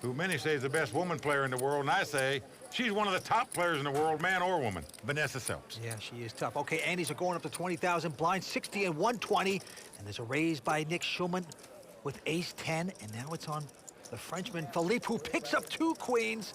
who many say is the best woman player in the world, and I say she's one of the top players in the world, man or woman, Vanessa Selbst. Yeah, she is tough. Okay, Andes are going up to 20,000 blind, 60 and 120, and there's a raise by Nick Schulman with ace-10, and now it's on the Frenchman, Philippe, who picks up 2 queens.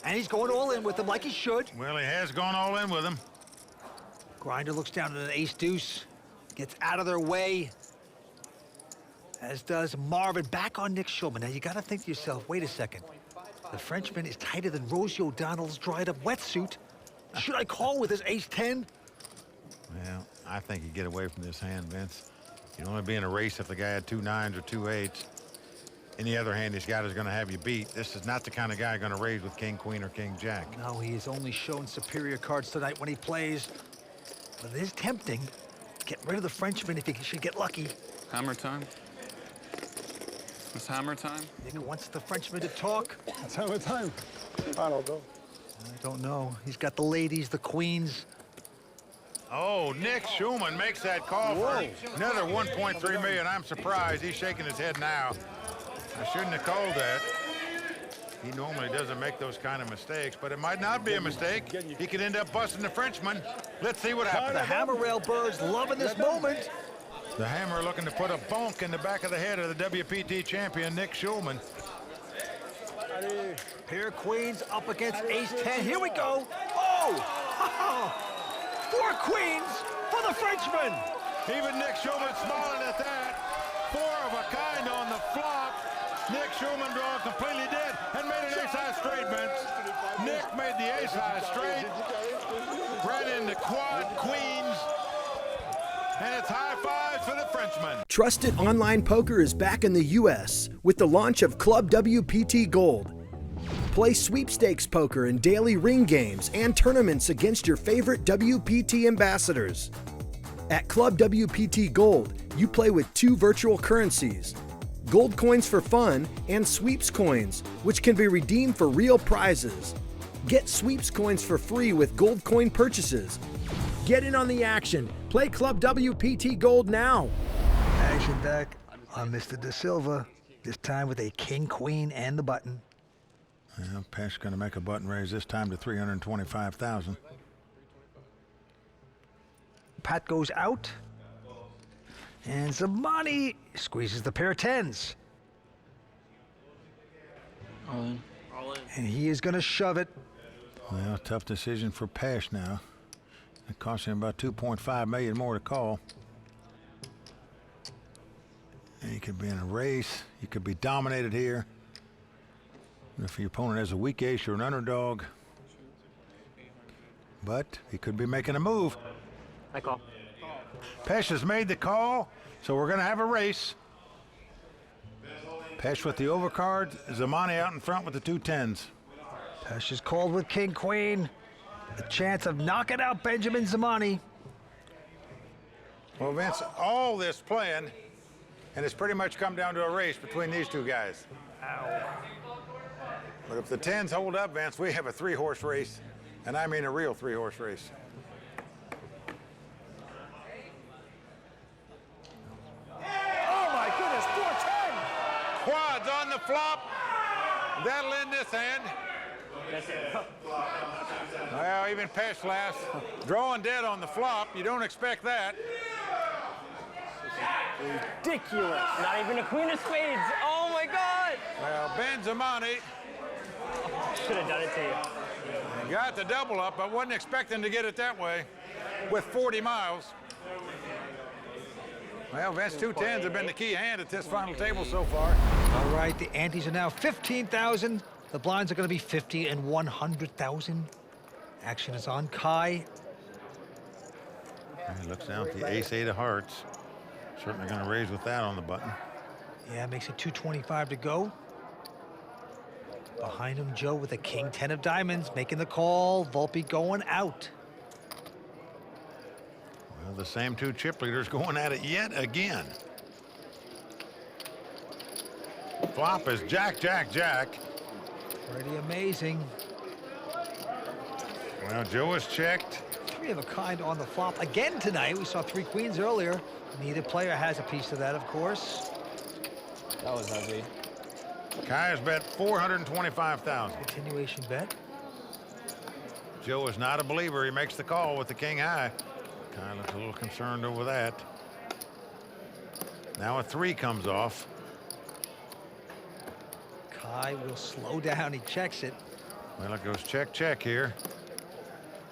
And he's going all in with them like he should. Well, he has gone all in with him. Grinder looks down at an ace-deuce, gets out of their way, as does Marvin. Back on Nick Schulman. Now, you got to think to yourself, wait a second. The Frenchman is tighter than Rosie O'Donnell's dried-up wetsuit. Should I call with his ace-10? Well, I think you get away from this hand, Vince. You'd only be in a race if the guy had 2 9s or 2 8s. Any other hand this guy is going to have you beat. This is not the kind of guy going to raise with king, queen, or king, jack. No, he has only shown superior cards tonight when he plays. But it is tempting. Get rid of the Frenchman if he should get lucky. Hammer time? It's hammer time? Nick wants the Frenchman to talk. It's hammer time. I don't know. I don't know. He's got the ladies, the queens. Oh, Nick Schulman makes that call for another 1.3 million. I'm surprised. He's shaking his head now. I shouldn't have called that. He normally doesn't make those kind of mistakes, but it might not be a mistake. He could end up busting the Frenchman. Let's see what happens. The Hammer Rail Birds loving this moment. The Hammer looking to put a bonk in the back of the head of the WPT champion, Nick Schulman. Pair of queens up against ace-10. Here we go. Oh! 4 queens for the Frenchman. Even Nick Schulman smiling at that. 4 of a kind on the flop. Nick Schulman drawn completely dead and made an ace-high straight, Vince. Nick made the ace-high straight. Ran into quad queens. And it's high fives for the Frenchman. Trusted online poker is back in the U.S. with the launch of Club WPT Gold. Play sweepstakes poker in daily ring games and tournaments against your favorite WPT ambassadors. At Club WPT Gold, you play with 2 virtual currencies, gold coins for fun and sweeps coins, which can be redeemed for real prizes. Get sweeps coins for free with gold coin purchases. Get in on the action. Play Club WPT Gold now. Action back on Mr. Da Silva, this time with a king, queen, and the button. Well, Pesh going to make a button raise this time to 325,000. Pat goes out. And Zamani squeezes the pair of 10s. All in. And he is going to shove it. Well, tough decision for Pesh now. It costs him about 2.5 million more to call. And he could be in a race. You could be dominated here. If your opponent has a weak ace, you're an underdog. But he could be making a move. I call. Pesh has made the call, so we're going to have a race. Pesh with the overcard, Zamani out in front with the 2 10s. Pesh is called with king, queen. A chance of knocking out Benjamin Zamani. Well, Vince, all this playing, and it's pretty much come down to a race between these 2 guys. Ow. But if the 10s hold up, Vince, we have a 3-horse race, and I mean a real 3-horse race. Oh my goodness, 410! Quads on the flop. That'll end this hand. Well, even Pesh laughs. Drawing dead on the flop. You don't expect that. Ridiculous. Not even a queen of spades. Oh my God. Well, Ben Zamani Should have done it to you. got the double up, but wasn't expecting to get it that way with 40 miles. Well, Vince, 2 10s have been the key hand at this final table so far. All right, the antes are now 15,000. The blinds are going to be 50 and 100,000. Action is on. Kai. He looks down at the ace-8 of hearts. Certainly going to raise with that on the button. Yeah, makes it 225 to go. Behind him, Joe with a king 10 of diamonds, making the call. Volpe going out. Well, the same 2 chip leaders going at it yet again. Flop is jack, jack, jack. Pretty amazing. Well, Joe is checked. 3 of a kind on the flop again tonight. We saw 3 queens earlier. Neither player has a piece of that, of course. That was ugly. Kai has bet 425,000. Continuation bet. Joe is not a believer. He makes the call with the king high. Kai looks a little concerned over that. Now a 3 comes off. Kai will slow down. He checks it. Well, it goes check, check here.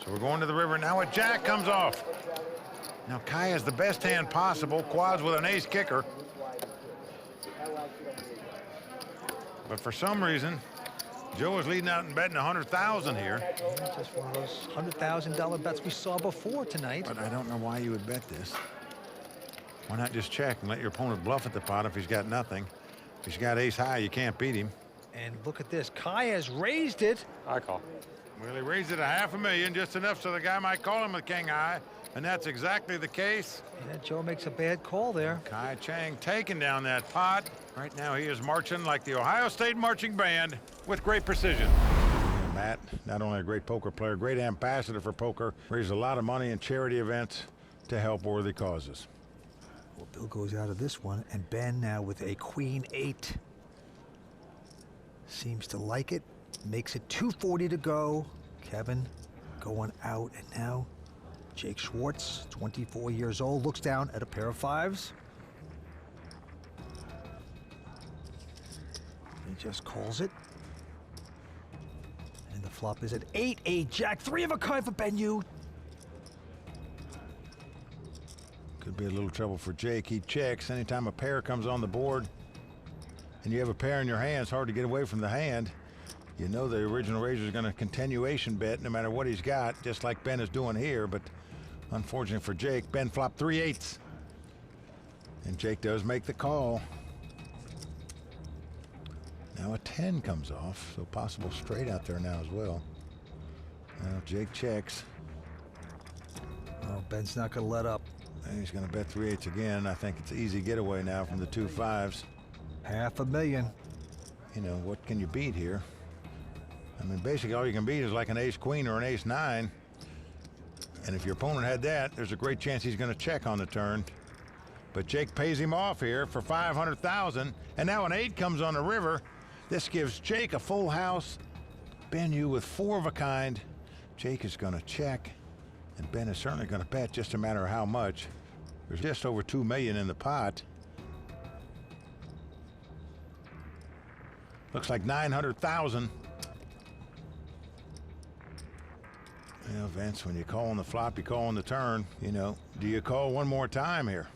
So we're going to the river. Now a jack comes off. Now Kai has the best hand possible. Quads with an ace kicker. But for some reason, Joe is leading out and betting 100,000 here. Just one of those $100,000 bets we saw before tonight. But I don't know why you would bet this. Why not just check and let your opponent bluff at the pot if he's got nothing? If he's got ace high, you can't beat him. And look at this. Kai has raised it. I call. Well, he raised it $500,000, just enough so the guy might call him with king high. And that's exactly the case. Yeah, Joe makes a bad call there. Kai Chang taking down that pot. Right now he is marching like the Ohio State Marching Band with great precision. Yeah, Matt, not only a great poker player, great ambassador for poker, raised a lot of money in charity events to help worthy causes. Well, Bill goes out of this one, and Ben now with a queen 8. Seems to like it. Makes it 240 to go. Kevin going out, and now Jake Schwarz, 24 years old, looks down at a pair of 5s. He just calls it. And the flop is at 8, jack, 3 of a kind for Ben Yu. Could be a little trouble for Jake. He checks anytime a pair comes on the board and you have a pair in your hand. It's hard to get away from the hand. You know the original raiser is going to continuation bet no matter what he's got, just like Ben is doing here. But unfortunately for Jake, Ben flopped 3 8s. And Jake does make the call. Now a 10 comes off, so possible straight out there now as well. Now Jake checks. Oh, Ben's not going to let up. And he's going to bet 3 8s again. I think it's an easy getaway now from the 2 5s. $500,000. You know, what can you beat here? I mean, basically all you can beat is like an ace queen or an ace 9. And if your opponent had that, there's a great chance he's going to check on the turn. But Jake pays him off here for 500,000. And now an 8 comes on the river. This gives Jake a full house. Ben Yu with 4 of a kind. Jake is going to check. And Ben is certainly going to bet, just a matter of how much. There's just over $2 million in the pot. Looks like 900,000. You know, Vince, when you call on the flop, you call on the turn. You know, do you call one more time here?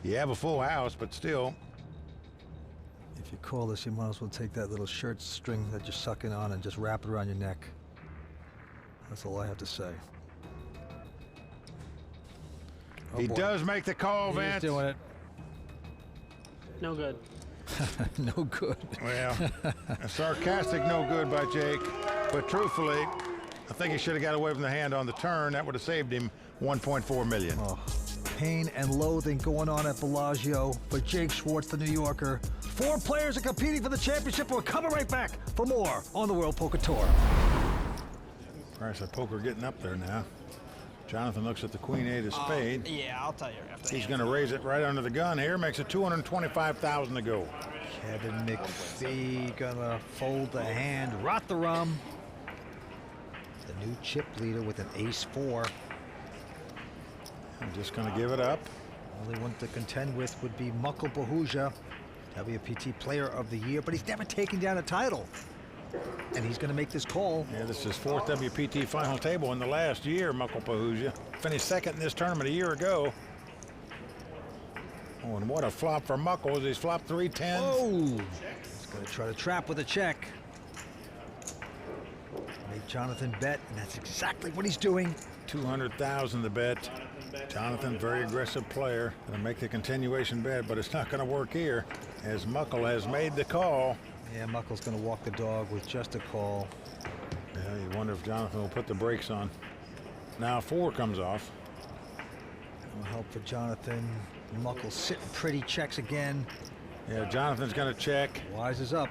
You have a full house, but still. If you call this, you might as well take that little shirt string that you're sucking on and just wrap it around your neck. That's all I have to say. Oh, He boy. does make the call, Vince. He's doing it. No good. No good. Well, a sarcastic no good by Jake. But truthfully, I think he should have got away from the hand on the turn. That would have saved him $1.4 million. Oh, pain and loathing going on at Bellagio for Jake Schwarz, the New Yorker. 4 players are competing for the championship. We're coming right back for more on the World Poker Tour. Price of poker getting up there now. Jonathan looks at the queen 8 of spade. Yeah, I'll tell you after. He's going to raise it right under the gun here. Makes it $225,000 to go. Kevin McPhee gonna fold the hand. Rotharam, the new chip leader with an ace 4. I'm just going to give it up. Only one to contend with would be Muckle Bahuja, WPT Player of the Year, but he's never taken down a title. And he's going to make this call. Yeah, this is his 4th WPT final table in the last year, Muckle Pahuja. Finished 2nd in this tournament a year ago. Oh, and what a flop for Muckle as he's flopped 3 10s. Oh! He's going to try to trap with a check. Make Jonathan bet, and that's exactly what he's doing. 200,000 to bet. Jonathan, very aggressive player. Going to make the continuation bet, but it's not going to work here as Muckle has made the call. Yeah, Muckle's going to walk the dog with just a call. Yeah, you wonder if Jonathan will put the brakes on. Now 4 comes off. No help for Jonathan. Muckle sitting pretty, checks again. Yeah, Jonathan's going to check. Wise is up.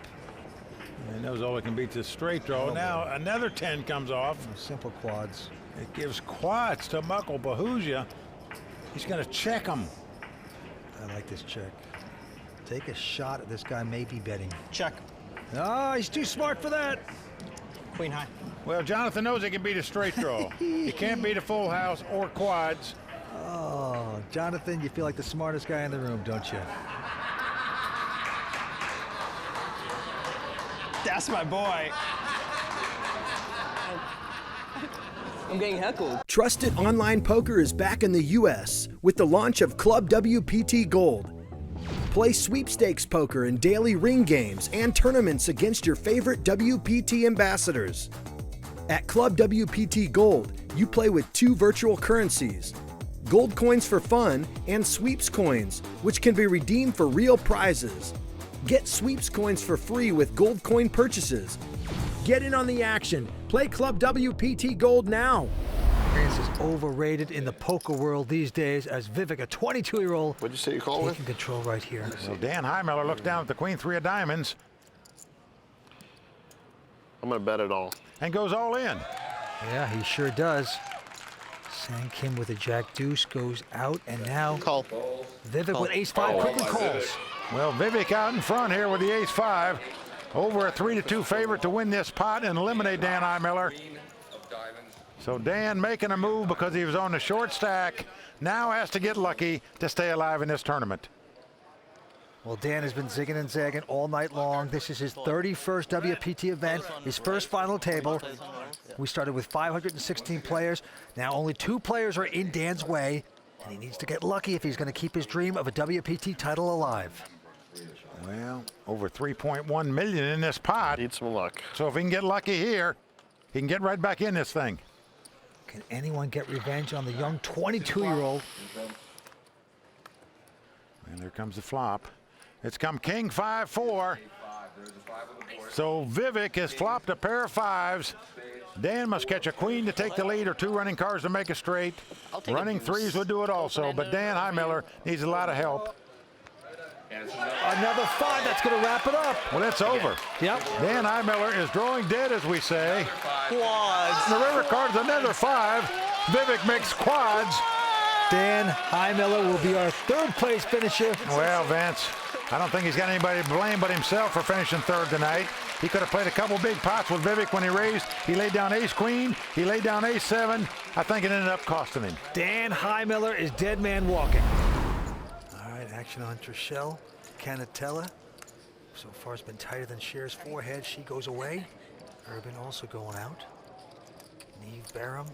He knows all he can beat this straight draw. Now another 10 comes off. Simple quads. It gives quads to Muckle Bahuja. He's going to check him. I like this check. take a shot at this guy maybe betting. Check. Oh, he's too smart for that. Queen high. Well, Jonathan knows he can beat a straight draw. He can't beat a full house or quads. Oh, Jonathan, you feel like the smartest guy in the room, don't you? That's my boy. I'm getting heckled. Trusted online poker is back in the US with the launch of Club WPT Gold. Play sweepstakes poker in daily ring games and tournaments against your favorite WPT ambassadors. At Club WPT Gold, you play with 2 virtual currencies, gold coins for fun and sweeps coins, which can be redeemed for real prizes. Get sweeps coins for free with gold coin purchases. Get in on the action. Play Club WPT Gold now. Experience is overrated in the poker world these days as Vivek, a 22-year-old, What'd you say you called it? taking control right here. Well, Dan Heimiller looks down at the queen 3 of diamonds I'm gonna bet it all. and goes all in. Yeah, he sure does. Sang Kim with a jack deuce goes out, and now Call. Vivek with ace-5 quickly calls. Well, Vivek out in front here with the ace-5. Over a 3-2 favorite to win this pot and eliminate Dan Heimiller. So Dan making a move because he was on the short stack. Now has to get lucky to stay alive in this tournament. Well, Dan has been zigging and zagging all night long. This is his 31st WPT event, his first final table. We started with 516 players. Now only 2 players are in Dan's way, and he needs to get lucky if he's going to keep his dream of a WPT title alive. Well, over 3.1 million in this pot. Need some luck. So if he can get lucky here, he can get right back in this thing. Can anyone get revenge on the young 22-year-old? And there comes the flop. It's come king 5-4. So Vivek has flopped a pair of 5s. Dan must catch a queen to take the lead or 2 running cards to make a straight. Running 3s would do it also, but Dan Heimiller needs a lot of help. Another 5, that's going to wrap it up. Well, it's over. Yep. Dan Heimiller is drawing dead, as we say. Quads. The river card's another 5. Vivek makes quads. Dan Heimiller will be our 3rd place finisher. Well, Vince, I don't think he's got anybody to blame but himself for finishing 3rd tonight. He could have played a couple big pots with Vivek when he raised. He laid down ace-queen. He laid down ace-7. I think it ended up costing him. Dan Heimiller is dead man walking. All right, action on Trishelle. Canatella. So far it's been tighter than Cher's forehead. She goes away. Urban also going out. Neve Barham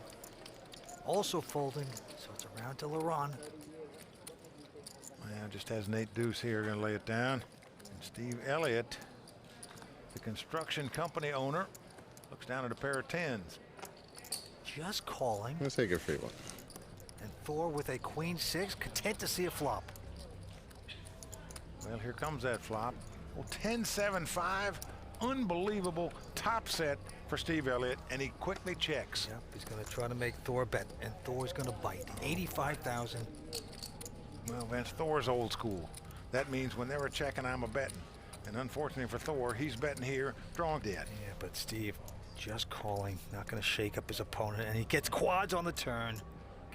also folding. So it's around to Laurent. Well, just has Nate Deuce here, going to lay it down. And Steve Elliott, the construction company owner, looks down at a pair of 10s. Just calling. Let's take a free one. And Thor with a queen 6, content to see a flop. Well, here comes that flop. Well, 10-7-5, unbelievable top set for Steve Elliott, and he quickly checks. Yep, he's going to try to make Thor bet, and Thor's going to bite. 85,000. Well, Vince, Thor's old school. That means when they were checking, I'm a betting. And unfortunately for Thor, he's betting here, drawing dead. Yeah, but Steve just calling, not going to shake up his opponent, and he gets quads on the turn.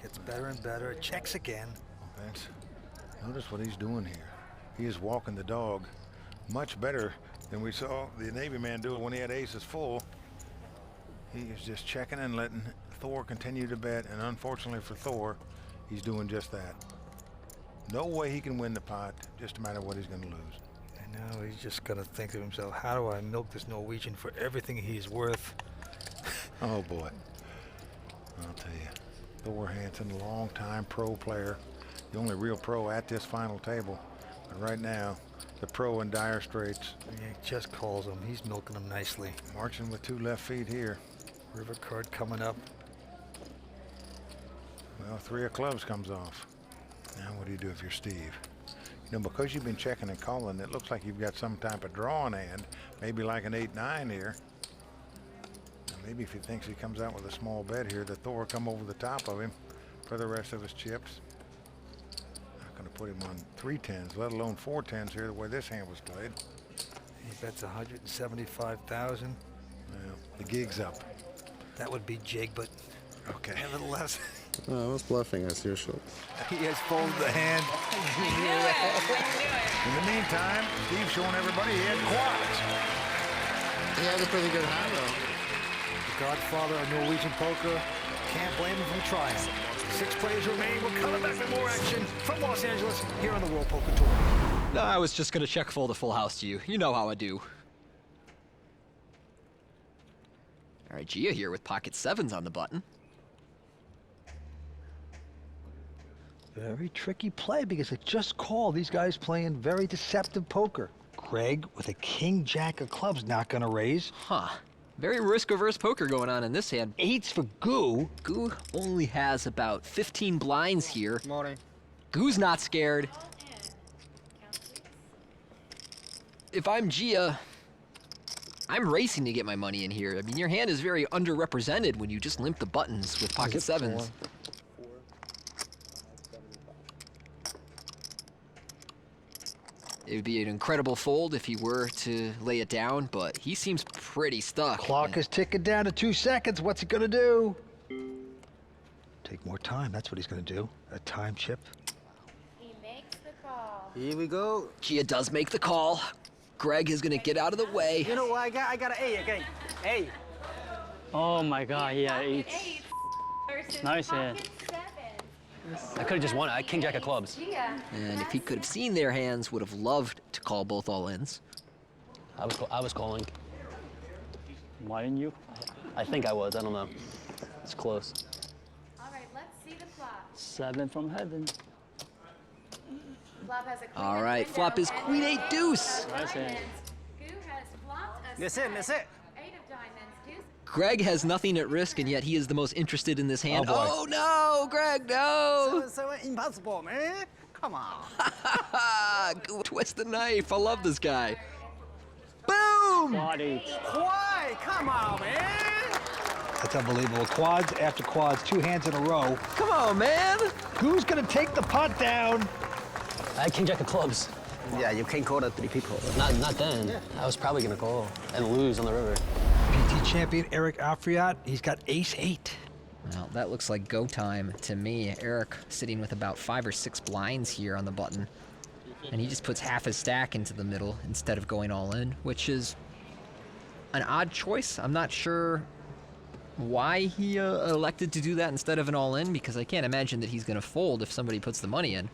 Gets better and better, checks again. Vince, notice what he's doing here. He is walking the dog much better than we saw the Navy man do it when he had aces full. He is just checking and letting Thor continue to bet, and unfortunately for Thor, he's doing just that. No way he can win the pot, just no matter what he's going to lose. And now he's just going to think to himself, how do I milk this Norwegian for everything he's worth? Oh boy, I'll tell you, Thor Hansen, long-time pro player, the only real pro at this final table. But right now, the pro in dire straits. Yeah, he just calls him. He's milking him nicely. Marching with 2 left feet here. River card coming up. Well, 3 of clubs comes off. Now what do you do if you're Steve? You know, because you've been checking and calling, it looks like you've got some type of draw in hand, maybe like an 8-9 here. Now maybe if he thinks he comes out with a small bet here, that Thor will come over the top of him for the rest of his chips. Not going to put him on 3 10s, let alone 4 10s here, the way this hand was played. He bets 175,000. Well, the gig's up. That would be jig, but Okay. nevertheless, I was bluffing as usual. He has folded the hand. In the meantime, Steve's showing everybody he had quads. He has a pretty good hand, though. The godfather of Norwegian poker. Can't blame him for trying. 6 players remain. We're coming back with more action from Los Angeles here on the World Poker Tour. No, I was just gonna check fold a full house to you. You know how I do. All right, Gia here with pocket 7s on the button. Very tricky play because it just called. These guys playing very deceptive poker. Greg with a king-jack of clubs not gonna raise. Huh. Very risk-averse poker going on in this hand. 8s for Goo. Goo only has about 15 blinds here. Morning. Goo's not scared. If I'm Gia, I'm racing to get my money in here. I mean, your hand is very underrepresented when you just limp the buttons with pocket 7s. It would be an incredible fold if he were to lay it down, but he seems pretty stuck. Clock is ticking down to 2 seconds. What's he gonna do? Take more time. That's what he's gonna do. A time chip. He makes the call. Here we go. Gia does make the call. Greg is gonna get out of the way. You know what? I got an 8 again. 8. Oh my god, yeah, 8. Nice hand. I could have just won it. I king-jack of clubs. And if he could have seen their hands, would have loved to call both all-ins. I was calling. Why didn't you? I think I was. I don't know. It's close. All right, let's see the flop. 7 from heaven. Flop has a queen. All at the right, window flop is and queen an 8 deuce. Nice hand. diamonds. Goo has flopped a Miss it, miss it. 8 of diamonds. Deuce. Greg has nothing at risk, and yet he is the most interested in this hand. Oh, boy. Oh no, Greg, no! So impossible, man. Come on. Goo twist the knife. I love this guy. Boom! Quad 8. Why? Come on, man. That's unbelievable. Quads after quads, 2 hands in a row. Come on, man! Who's gonna take the pot down? I had king-jack of clubs. Yeah, you can't call that 3 people. Not then. Yeah. I was probably gonna call and lose on the river. PT champion Eric Afriot, he's got ace 8. Well, that looks like go time to me. Eric sitting with about 5 or 6 blinds here on the button. And he just puts half his stack into the middle instead of going all in, which is an odd choice. I'm not sure why he elected to do that instead of an all in, because I can't imagine that he's gonna fold if somebody puts the money in.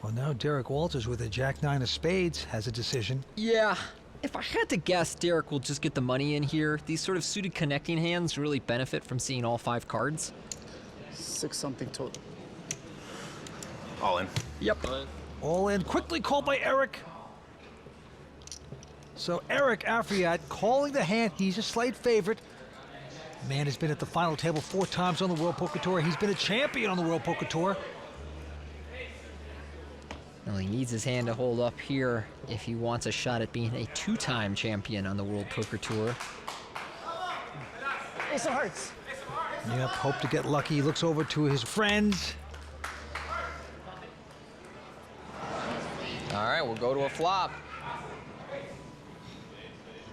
Well, now Derek Walters with a jack-9 of spades has a decision. Yeah, if I had to guess, Derek will just get the money in here. These sort of suited connecting hands really benefit from seeing all 5 cards. 6 something total. All in. Yep. All in, quickly called by Eric. So Eric Afriot calling the hand. He's a slight favorite. Man has been at the final table 4 times on the World Poker Tour. He's been a champion on the World Poker Tour. Well, he needs his hand to hold up here if he wants a shot at being a 2-time champion on the World Poker Tour. Ace of hearts. Yep, hope to get lucky. He looks over to his friends. All right, we'll go to a flop.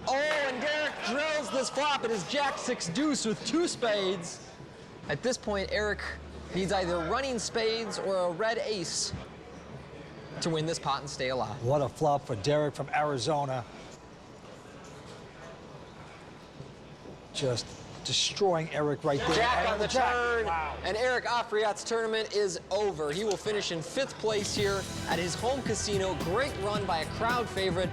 Oh, and Derek drills this flop. It is Jack-6 deuce with 2 spades. At this point, Eric needs either running spades or a red ace to win this pot and stay alive. What a flop for Derek from Arizona. Just destroying Eric right there. Jack on the Jack. turn, Wow. and Eric Afriot's tournament is over. He will finish in 5th place here at his home casino. Great run by a crowd favorite.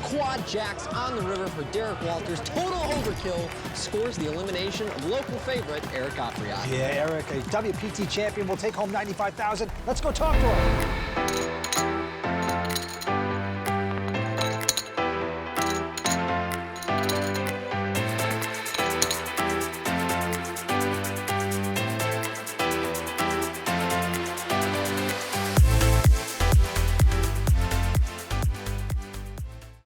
Quad jacks on the river for Derek Walters. Total overkill scores the elimination of local favorite Eric Afriot. Yeah, Eric, a WPT champion, will take home $95,000. Let's go talk to him.